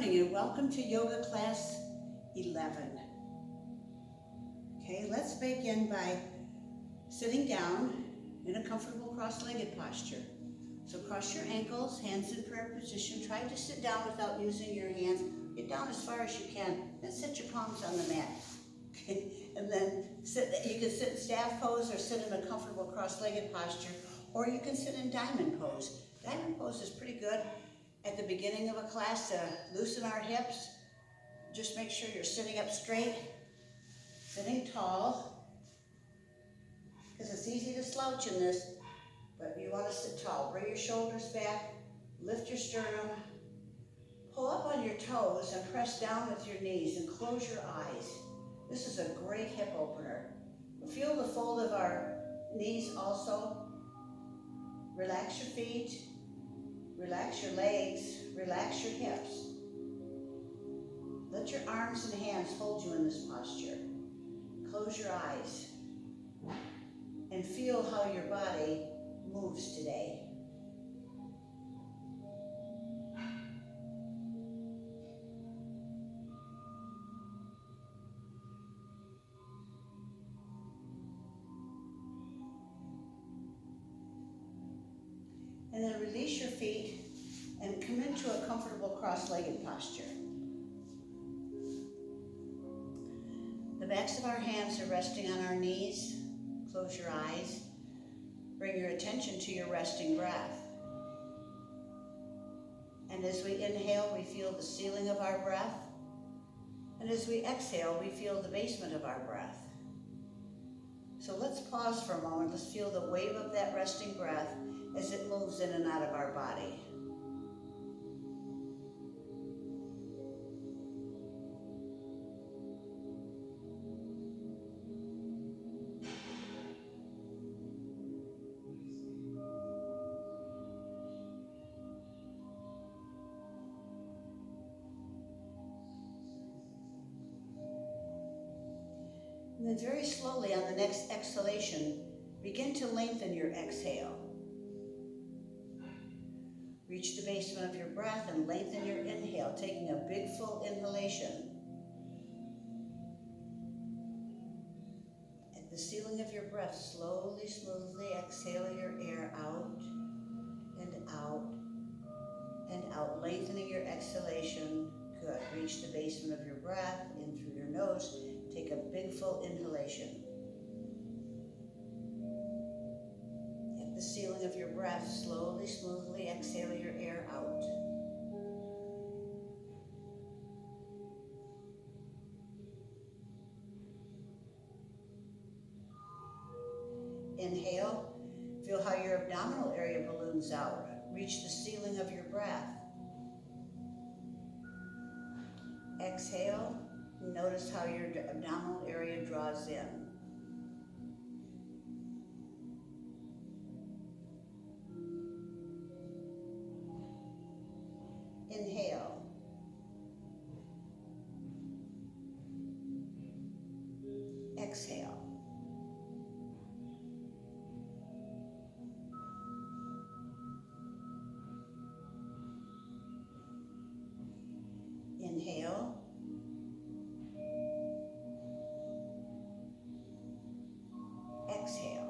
morning and welcome to yoga class 11. Okay, let's begin by sitting down in a comfortable cross-legged posture. So cross your ankles, hands in prayer position. Try to sit down without using your hands. Get down as far as you can and set your palms on the mat. Okay, and then you can sit in staff pose or sit in a comfortable cross-legged posture, or you can sit in diamond pose. Diamond pose is pretty good at the beginning of a class to loosen our hips. Just make sure you're sitting up straight, sitting tall, because it's easy to slouch in this, but you want to sit tall. Bring your shoulders back, lift your sternum, pull up on your toes and press down with your knees and close your eyes. This is a great hip opener. Feel the fold of our knees also. Relax your feet, relax your legs, relax your hips. Let your arms and hands hold you in this posture. Close your eyes and feel how your body moves today. And then release your feet and come into a comfortable cross-legged posture. The backs of our hands are resting on our knees. Close your eyes. Bring your attention to your resting breath. And as we inhale, we feel the ceiling of our breath. And as we exhale, we feel the basement of our breath. So let's pause for a moment. Let's feel the wave of that resting breath as it moves in and out of our body. And then very slowly on the next exhalation, begin to lengthen your exhale. Reach the basement of your breath and lengthen your inhale, taking a big full inhalation. At the ceiling of your breath, slowly, smoothly exhale your air out and out and out, lengthening your exhalation. Good. Reach the basement of your breath, in through your nose. Take a big full inhalation. At the ceiling of your breath, slowly, smoothly exhale your air out. Inhale, feel how your abdominal area balloons out. Reach the ceiling of your breath. Exhale, notice how your abdominal area draws in. Inhale. Exhale. Inhale. Exhale.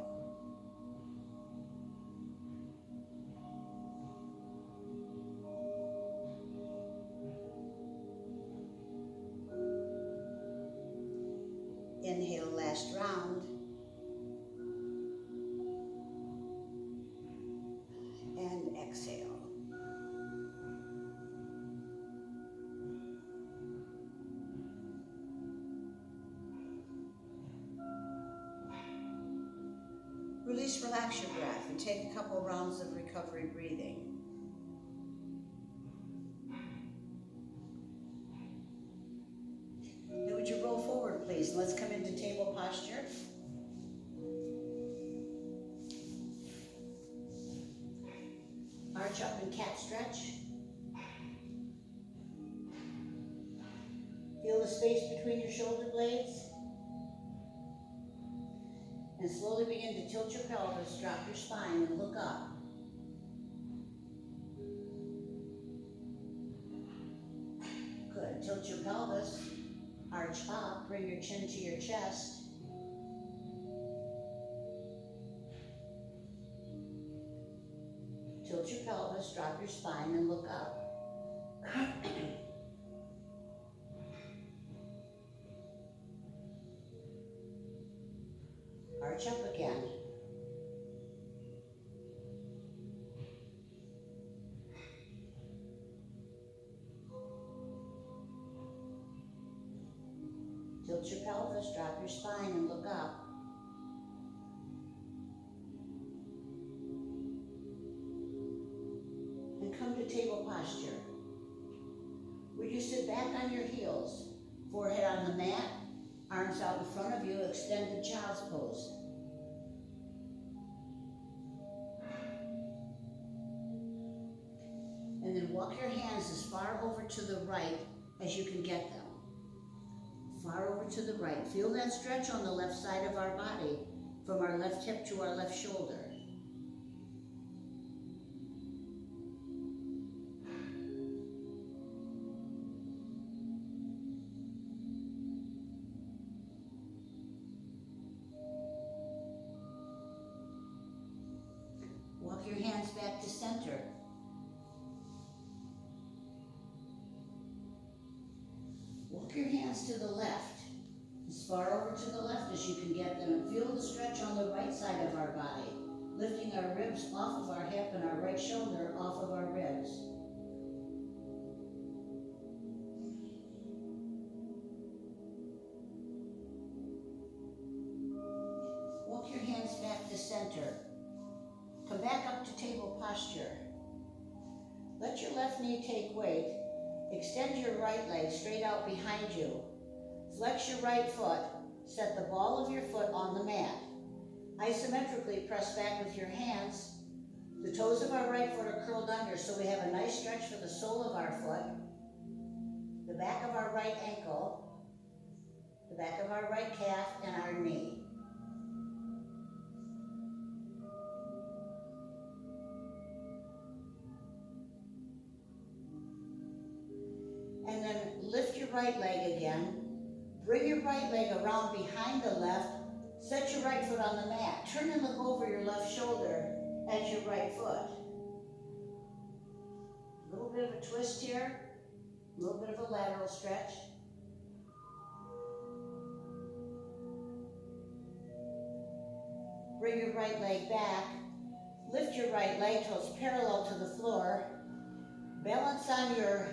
Inhale, last round. And exhale. Release, relax your breath, and take a couple rounds of recovery breathing. Now would you roll forward, please? And let's come into table posture. Arch up and cat stretch. Feel the space between your shoulder blades. And slowly begin to tilt your pelvis, drop your spine, and look up. Tilt your pelvis, arch up, bring your chin to your chest. Tilt your pelvis, drop your spine, and look up. Arch up again. Tilt your pelvis, drop your spine, and look up. And come to table posture, where you sit back on your heels, forehead on the mat, arms out in front of you, extended child's pose. And then walk your hands as far over to the right as you can get them. Far over to the right. Feel that stretch on the left side of our body, from our left hip to our left shoulder. Walk your hands back to center. Walk your hands to the left, as far over to the left as you can get them, and feel the stretch on the right side of our body, lifting our ribs off of our hip and our right shoulder off of our ribs. Walk your hands back to center. Come back up to table posture. Let your left knee take weight. Extend your right leg straight out behind you. Flex your right foot. Set the ball of your foot on the mat. Isometrically press back with your hands. The toes of our right foot are curled under, so we have a nice stretch for the sole of our foot, the back of our right ankle, the back of our right calf, and our knee. And then lift your right leg again. Bring your right leg around behind the left. Set your right foot on the mat. Turn and look over your left shoulder at your right foot. A little bit of a twist here. A little bit of a lateral stretch. Bring your right leg back. Lift your right leg till it's parallel to the floor. Balance on your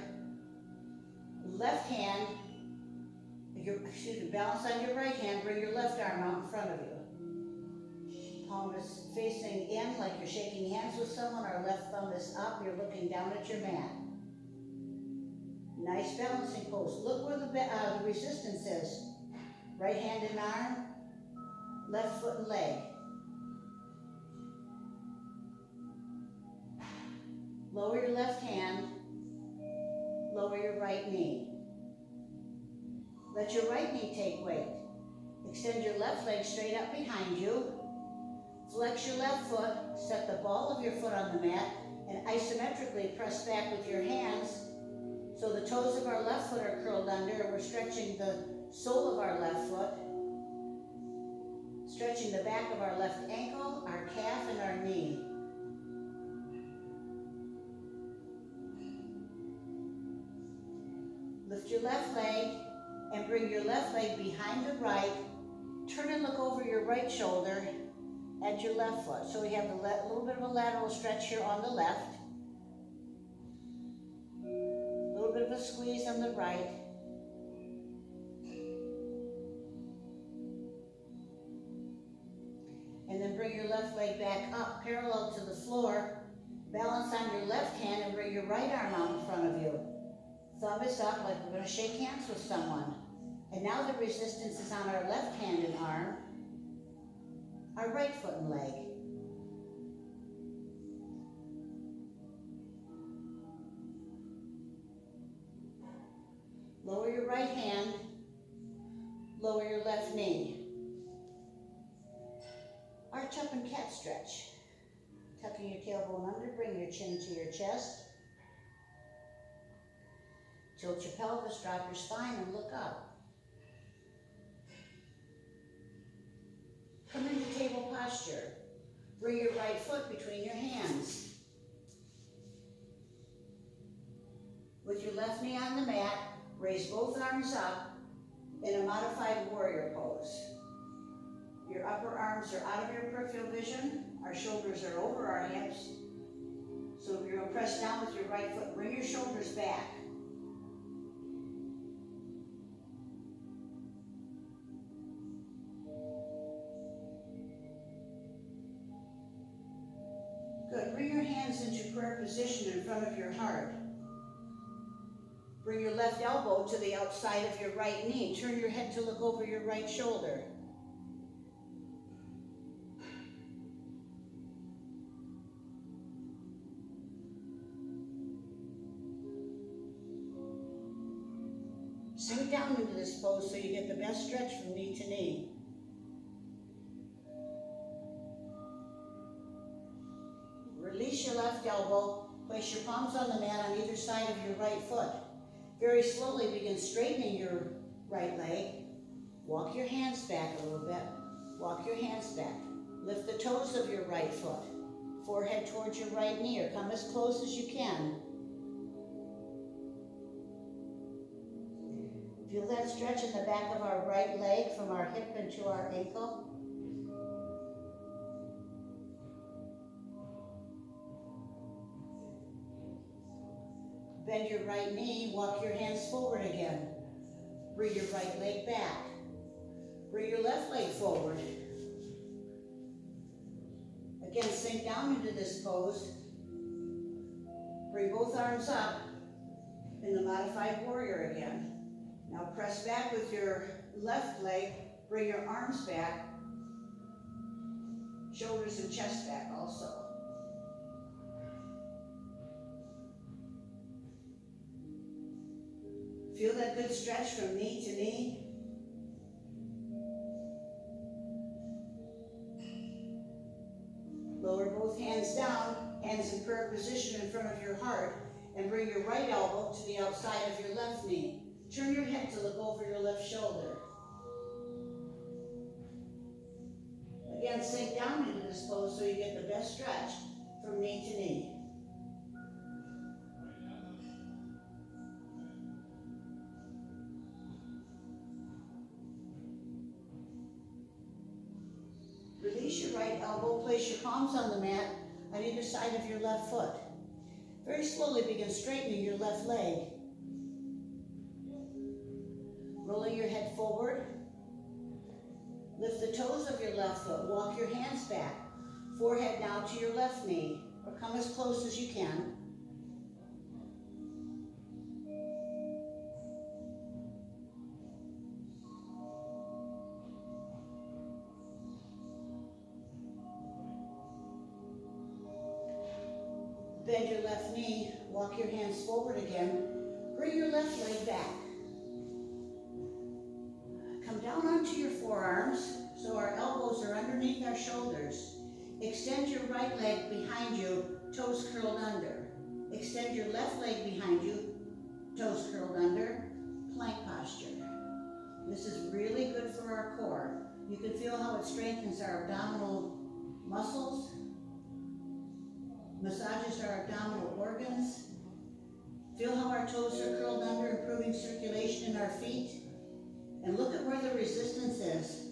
left hand, balance on your right hand, bring your left arm out in front of you. Palm is facing in like you're shaking hands with someone, our left thumb is up, you're looking down at your mat. Nice balancing pose. Look where the resistance is. Right hand and arm, left foot and leg. Lower your left hand, lower your right knee. Let your right knee take weight. Extend your left leg straight up behind you. Flex your left foot, set the ball of your foot on the mat, and isometrically press back with your hands so the toes of our left foot are curled under. We're stretching the sole of our left foot, stretching the back of our left ankle, our calf, and our knee. Lift your left leg and bring your left leg behind the right. Turn and look over your right shoulder at your left foot. So we have a little bit of a lateral stretch here on the left. A little bit of a squeeze on the right. And then bring your left leg back up parallel to the floor. Balance on your left hand and bring your right arm out in front of you. Thumb is up like we're going to shake hands with someone. And now the resistance is on our left hand and arm, our right foot and leg. Lower your right hand, lower your left knee. Arch up and cat stretch. Tucking your tailbone under, bring your chin to your chest. Tilt your pelvis, drop your spine, and look up. Come into table posture. Bring your right foot between your hands. With your left knee on the mat, raise both arms up in a modified warrior pose. Your upper arms are out of your peripheral vision. Our shoulders are over our hips. So you're going to press down with your right foot. Bring your shoulders back. Good. Bring your hands into prayer position in front of your heart. Bring your left elbow to the outside of your right knee. Turn your head to look over your right shoulder. Sink down into this pose so you get the best stretch from knee to knee. Release your left elbow. Place your palms on the mat on either side of your right foot. Very slowly begin straightening your right leg. Walk your hands back a little bit. Walk your hands back. Lift the toes of your right foot. Forehead towards your right knee, or come as close as you can. Feel that stretch in the back of our right leg from our hip into our ankle. Bend your right knee, walk your hands forward again. Bring your right leg back. Bring your left leg forward. Again, sink down into this pose. Bring both arms up in the modified warrior again. Now press back with your left leg. Bring your arms back. Shoulders and chest back also. Feel that good stretch from knee to knee. Lower both hands down, hands in prayer position in front of your heart, and bring your right elbow to the outside of your left knee. Turn your head to look over your left shoulder. Again, sink down into this pose so you get the best stretch from knee to knee. Release your right elbow, place your palms on the mat on either side of your left foot. Very slowly begin straightening your left leg. Rolling your head forward. Lift the toes of your left foot. Walk your hands back. Forehead now to your left knee, or come as close as you can. Bend your left knee, walk your hands forward again. Bring your left leg back. Come down onto your forearms so our elbows are underneath our shoulders. Extend your right leg behind you, toes curled under. Extend your left leg behind you, toes curled under, plank posture. This is really good for our core. You can feel how it strengthens our abdominal muscles, massages our abdominal organs. Feel how our toes are curled under, improving circulation in our feet. And look at where the resistance is.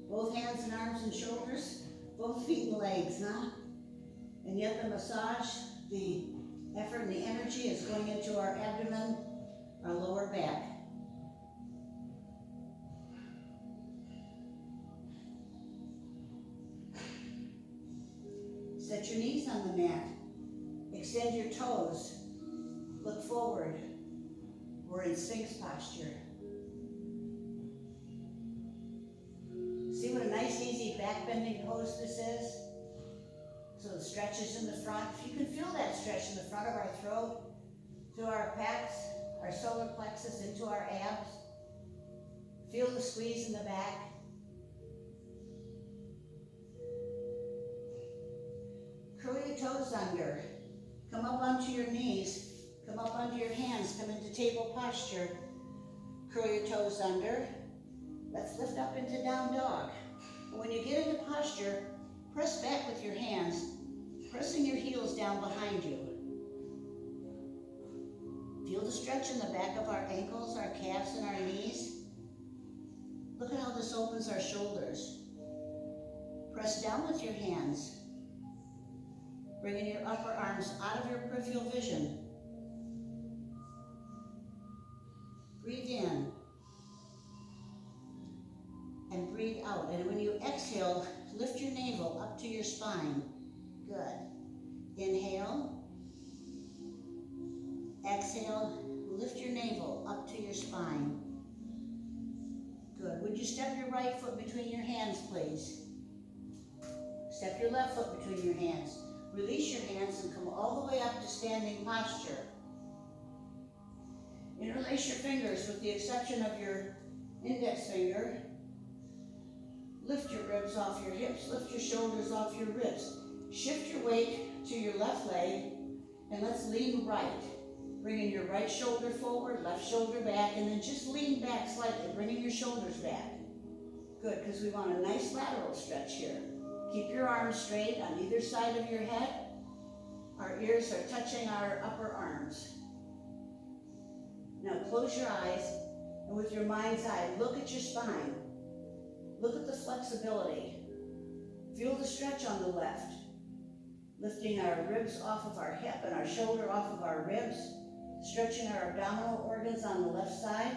Both hands and arms and shoulders, both feet and legs, huh? And yet the massage, the effort and the energy is going into our abdomen, our lower back. Set your knees on the mat. Extend your toes. Look forward. We're in Sphinx posture. See what a nice, easy back bending pose this is? So the stretch is in the front. If you can feel that stretch in the front of our throat, through our pecs, our solar plexus, into our abs. Feel the squeeze in the back. Curl your toes under. Come up onto your knees. Come Come up onto your hands, come into table posture. Curl your toes under. Let's lift up into down dog. And when you get into posture, press back with your hands, pressing your heels down behind you. Feel the stretch in the back of our ankles, our calves, and our knees. Look at how this opens our shoulders. Press down with your hands, bringing your upper arms out of your peripheral vision. Breathe in and breathe out. And when you exhale, lift your navel up to your spine. Good. Inhale. Exhale. Lift your navel up to your spine. Good. Would you step your right foot between your hands, please? Step your left foot between your hands. Release your hands and come all the way up to standing posture. Interlace your fingers with the exception of your index finger. Lift your ribs off your hips. Lift your shoulders off your ribs. Shift your weight to your left leg and let's lean right. Bringing your right shoulder forward, left shoulder back, and then just lean back slightly, bringing your shoulders back. Good, because we want a nice lateral stretch here. Keep your arms straight on either side of your head. Our ears are touching our upper arms. Now close your eyes, and with your mind's eye, look at your spine. Look at the flexibility. Feel the stretch on the left. Lifting our ribs off of our hip and our shoulder off of our ribs. Stretching our abdominal organs on the left side.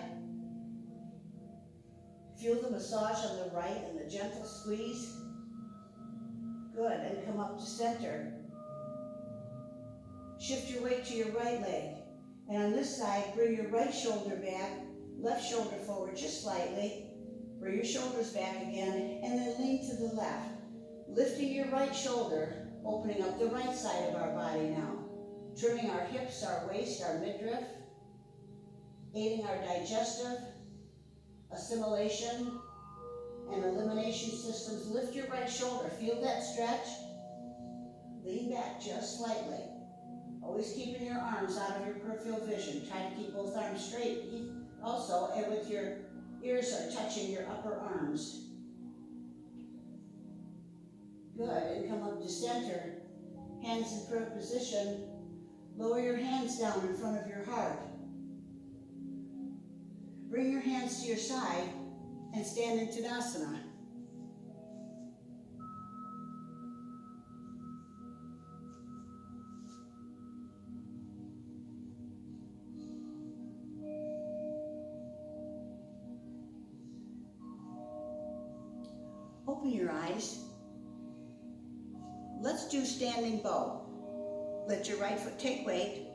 Feel the massage on the right and the gentle squeeze. Good, and come up to center. Shift your weight to your right leg. And on this side, bring your right shoulder back, left shoulder forward just slightly. Bring your shoulders back again, and then lean to the left. Lifting your right shoulder, opening up the right side of our body now. Trimming our hips, our waist, our midriff. Aiding our digestive, assimilation, and elimination systems. Lift your right shoulder. Feel that stretch. Lean back just slightly. Always keeping your arms out of your peripheral vision. Try to keep both arms straight. Also, and with your ears are touching your upper arms. Good, and come up to center. Hands in prayer position. Lower your hands down in front of your heart. Bring your hands to your side and stand in Tadasana. Open your eyes. Let's do standing bow. Let your right foot take weight.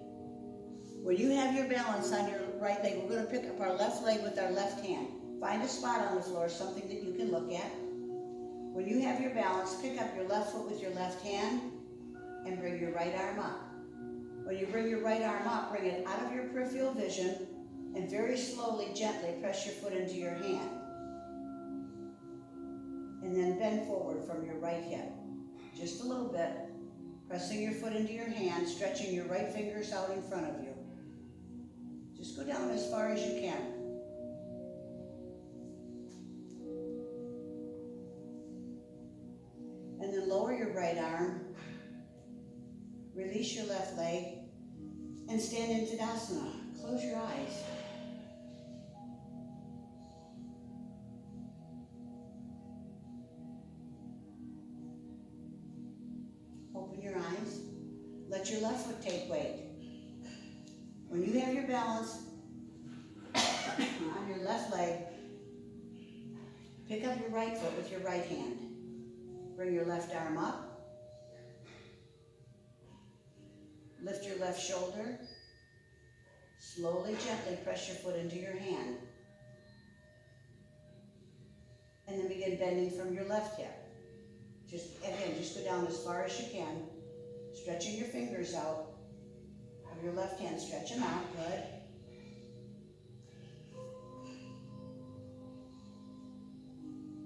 When you have your balance on your right leg, we're going to pick up our left leg with our left hand. Find a spot on the floor, something that you can look at. When you have your balance, pick up your left foot with your left hand and bring your right arm up. When you bring your right arm up, bring it out of your peripheral vision and very slowly, gently press your foot into your hand. And then bend forward from your right hip. Just a little bit. Pressing your foot into your hand, stretching your right fingers out in front of you. Just go down as far as you can. And then lower your right arm. Release your left leg and stand in Tadasana. Close your eyes. Open your eyes. Let your left foot take weight. When you have your balance on your left leg, pick up your right foot with your right hand. Bring your left arm up. Lift your left shoulder. Slowly, gently press your foot into your hand. And then begin bending from your left hip. Just go down as far as you can, stretching your fingers out of your left hand. Stretch them out, good.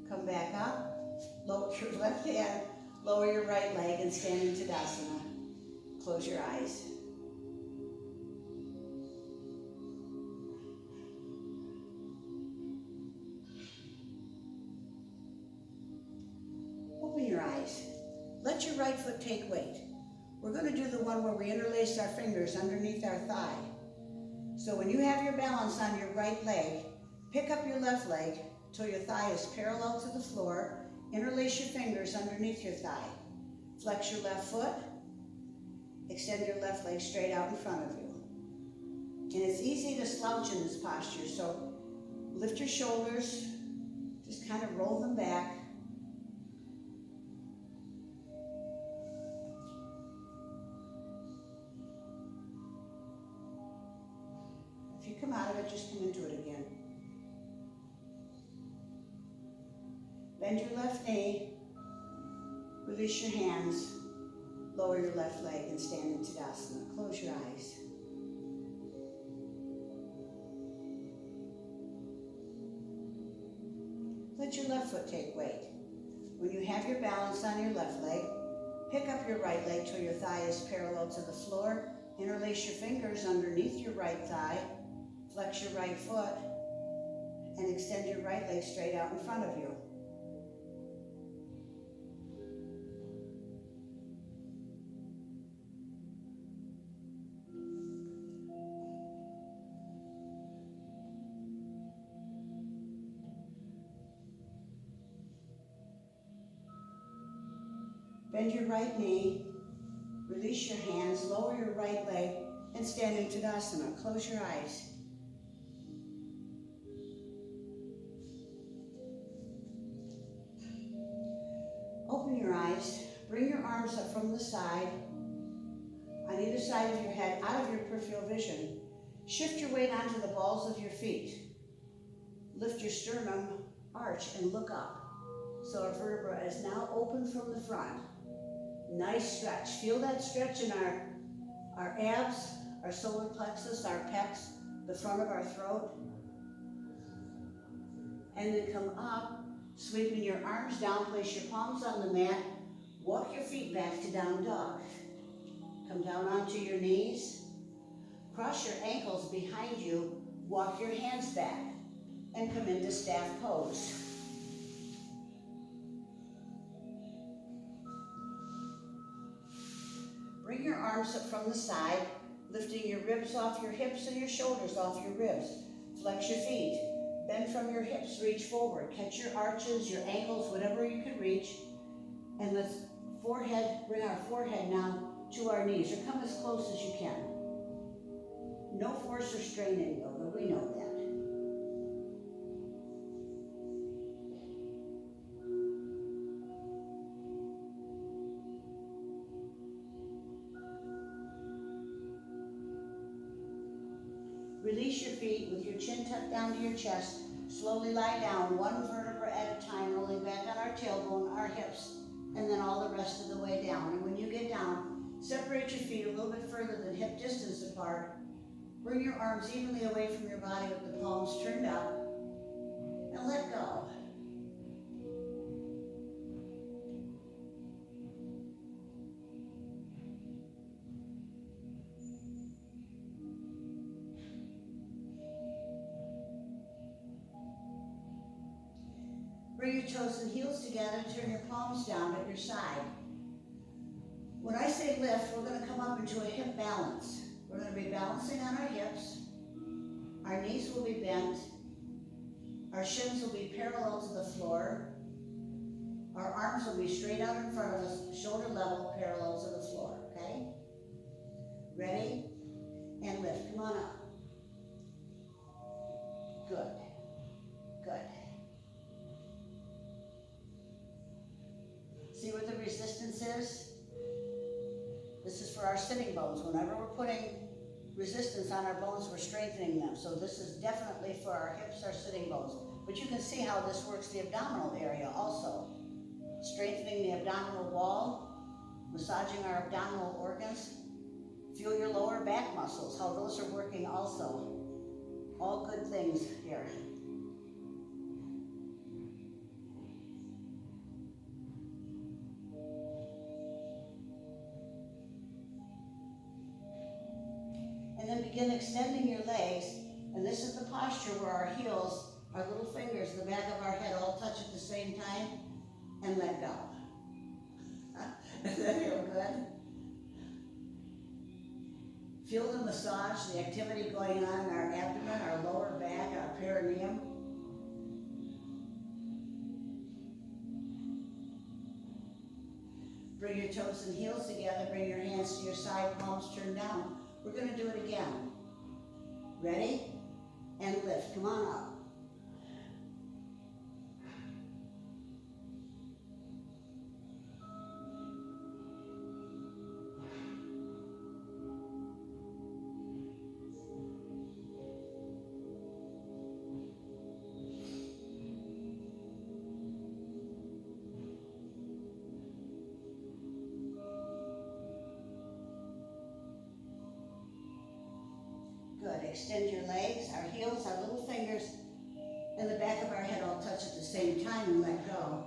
Come back up, lower your left hand, lower your right leg, and stand in Tadasana. Close your eyes. eyes. Let your right foot take weight. We're going to do the one where we interlace our fingers underneath our thigh. So when you have your balance on your right leg, pick up your left leg till your thigh is parallel to the floor. Interlace your fingers underneath your thigh. Flex your left foot. Extend your left leg straight out in front of you. And it's easy to slouch in this posture, so lift your shoulders, just kind of roll them back. If you come out of it, just come into it again. Bend your left knee, release your hands, lower your left leg and stand in Tadasana. Close your eyes. Let your left foot take weight. When you have your balance on your left leg, pick up your right leg till your thigh is parallel to the floor. Interlace your fingers underneath your right thigh. Flex your right foot and extend your right leg straight out in front of you. Bend your right knee, release your hands, lower your right leg, and stand in Tadasana. Close your eyes. Open your eyes, bring your arms up from the side, on either side of your head, out of your peripheral vision. Shift your weight onto the balls of your feet. Lift your sternum, arch, and look up. So our vertebra is now open from the front. Nice stretch. Feel that stretch in our abs, our solar plexus, our pecs, the front of our throat. And then come up, sweeping your arms down, place your palms on the mat, walk your feet back to down dog. Come down onto your knees, cross your ankles behind you, walk your hands back, and come into staff pose. Bring your arms up from the side, lifting your ribs off your hips and your shoulders off your ribs. Flex your feet. Bend from your hips, reach forward. Catch your arches, your ankles, whatever you can reach. And let's bring our forehead now to our knees, or come as close as you can. No force or strain in yoga, we know that. Release your feet with your chin tucked down to your chest. Slowly lie down, one vertebra at a time, rolling back on our tailbone, our hips, and then all the rest of the way down. And when you get down, separate your feet a little bit further than hip distance apart. Bring your arms evenly away from your body with the palms turned up, and let go. Bring your toes and heels together, turn your palms down at your side. When I say lift, we're going to come up into a hip balance. We're going to be balancing on our hips. Our knees will be bent. Our shins will be parallel to the floor. Our arms will be straight out in front of us, shoulder level, parallel to the floor, okay? Ready? And lift. Come on up. Good. Good. See what the resistance is? This is for our sitting bones. Whenever we're putting resistance on our bones, we're strengthening them. So this is definitely for our hips, our sitting bones. But you can see how this works the abdominal area also. Strengthening the abdominal wall, massaging our abdominal organs. Feel your lower back muscles, how those are working also. All good things here. And then begin extending your legs, and this is the posture where our heels, our little fingers, the back of our head all touch at the same time, and let go. Does that feel good? Feel the massage, the activity going on in our abdomen, our lower back, our perineum. Bring your toes and heels together, bring your hands to your side, palms turned down. We're going to do it again. Ready? And lift. Come on up. Good. Extend your legs, our heels, our little fingers, and the back of our head all touch at the same time and let go.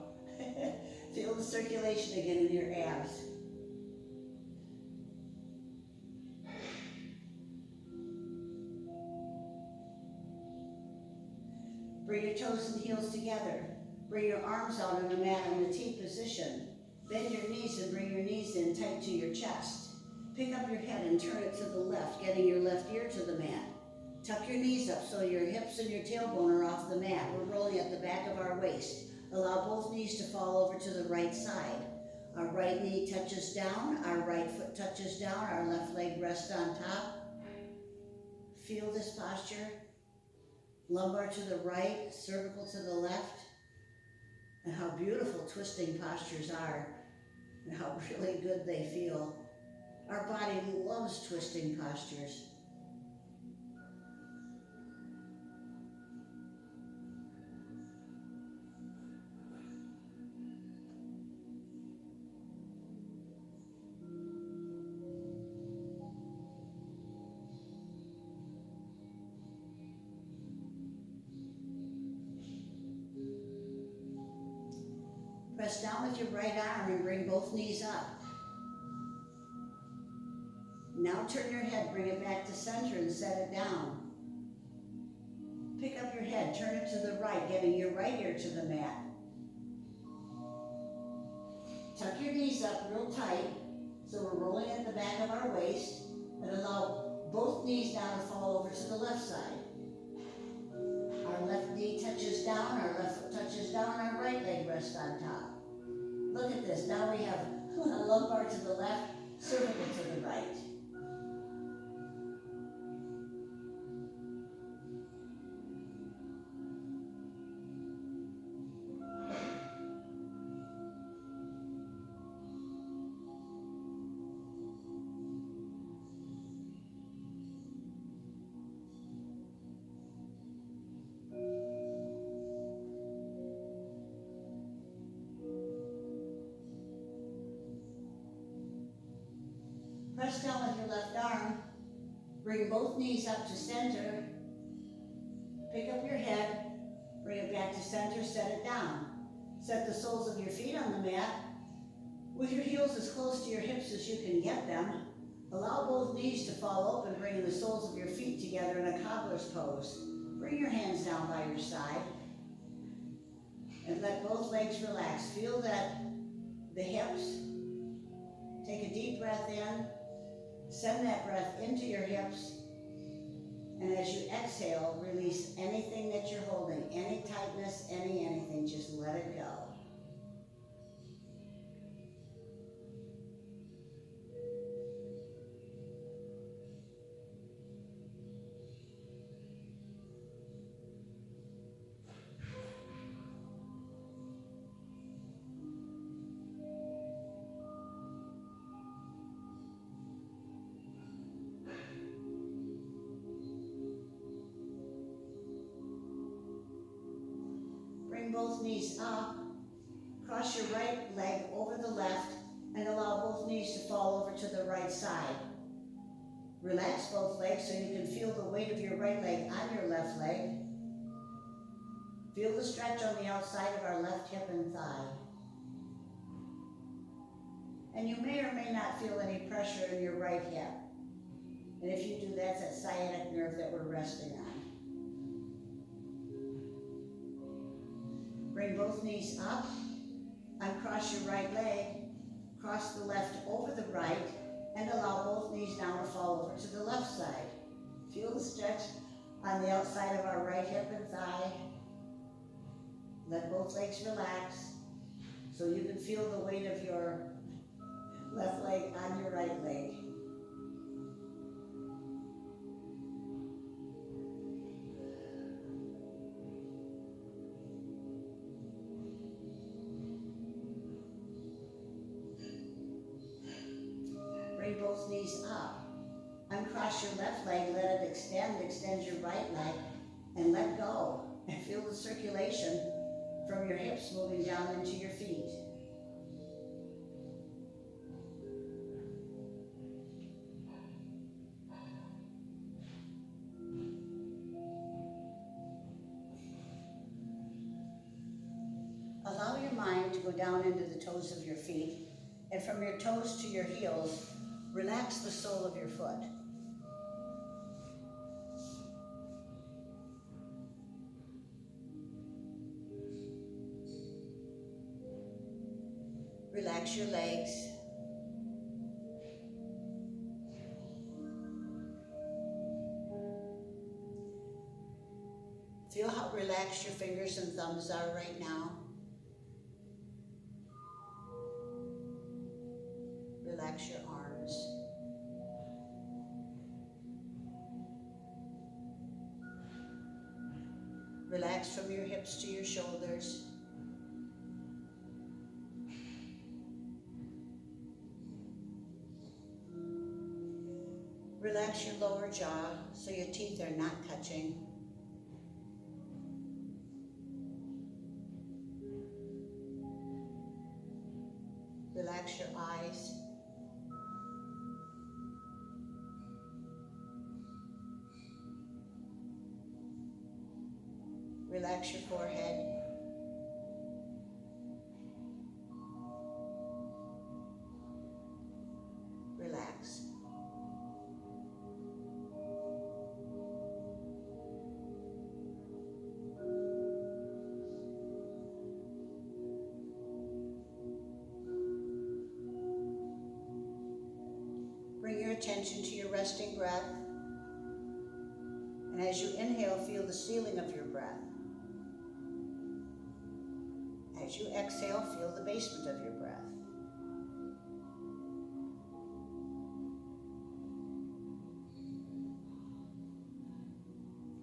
Feel the circulation again in your abs. Bring your toes and heels together. Bring your arms out on the mat in the T position. Bend your knees and bring your knees in tight to your chest. Pick up your head and turn it to the left, getting your left ear to the mat. Tuck your knees up so your hips and your tailbone are off the mat. We're rolling at the back of our waist. Allow both knees to fall over to the right side. Our right knee touches down, our right foot touches down, our left leg rests on top. Feel this posture. Lumbar to the right, cervical to the left. And how beautiful twisting postures are, and how really good they feel. Our body loves twisting postures. Press down with your right arm and bring both knees up. Now turn your head, bring it back to center and set it down. Pick up your head, turn it to the right, getting your right ear to the mat. Tuck your knees up real tight, so we're rolling at the back of our waist, and allow both knees now to fall over to the left side. Our left knee touches down, our left foot touches down, our right leg rests on top. Look at this, now we have a lumbar to the left, cervical to the right. Press down with your left arm, bring both knees up to center, pick up your head, bring it back to center, set it down. Set the soles of your feet on the mat, with your heels as close to your hips as you can get them. Allow both knees to fall open, bringing the soles of your feet together in a cobbler's pose. Bring your hands down by your side, and let both legs relax. Feel that the hips. Take a deep breath in. Send that breath into your hips, and as you exhale, release anything that you're holding, any tightness, anything, just let it go. Bring both knees up, cross your right leg over the left, and allow both knees to fall over to the right side. Relax both legs so you can feel the weight of your right leg on your left leg. Feel the stretch on the outside of our left hip and thigh. And you may or may not feel any pressure in your right hip. And if you do, that's that sciatic nerve that we're resting on. Bring both knees up, uncross your right leg, Cross the left over the right and allow both knees now to fall over to the left side. Feel the stretch on the outside of our right hip and thigh. Let both legs relax so you can feel the weight of your left leg on your right leg. Bring both knees up. Uncross your left leg, let it extend. Extend your right leg and let go. And feel the circulation from your hips moving down into your feet. Allow your mind to go down into the toes of your feet, and from your toes to your heels, relax the sole of your foot. Relax your legs. Feel how relaxed your fingers and thumbs are right now. Relax your arms. Relax from your hips to your shoulders. Relax your lower jaw so your teeth are not touching. Relax your eyes. Relax your forehead. Relax. Bring your attention to your resting breath. And as you inhale, feel the ceiling of your breath. As you exhale, feel the basement of your breath.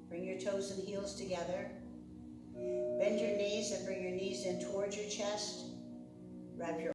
Bring your toes and heels together. Bend your knees and bring your knees in towards your chest. Wrap your